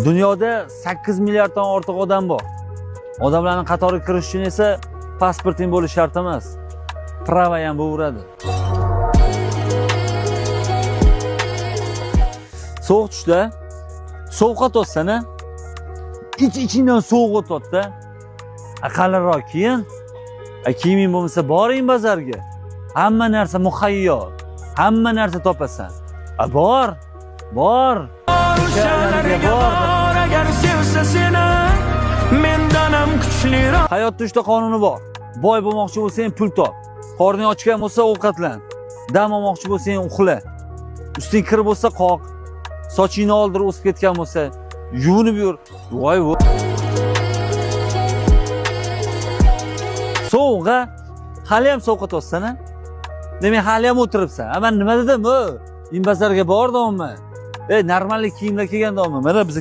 Dunyoda 8 milliarddan ortiq odam bor. Odamlarning qatoriga kirish uchun esa pasporting bo'lishi shart emas. Prava ham bo'laveradi. Sovuq tushda sovuqqa to'ssana, ichingdan sovuq o'tadi-da. Qalinroq kiyin. Kiyiming bo'lmasa boring bozorga. Hamma narsa muhayyo. Hamma narsa topasan. Bor. Bor. Agar sevsa seni mendan ham kuchliroq. Hayotda 3 ta qonuni bor. Boy bo'lmoqchi bo'lsang pul top. Qorning ochgan bo'lsa ovqatlan. Dam olmoqchi bo'lsang uxla. Usting kir bo'lsa qoq. Sochingni oldirib o'sib ketgan bo'lsa yuvinib yur. Voy. Sovuqqa hali ham sovuqqa to'ssana. Demak hali ham o'tiribsan. Men nima dedim? Imbazarga bordimmi? Normallik kiyimlar kiygandommi? Mana biz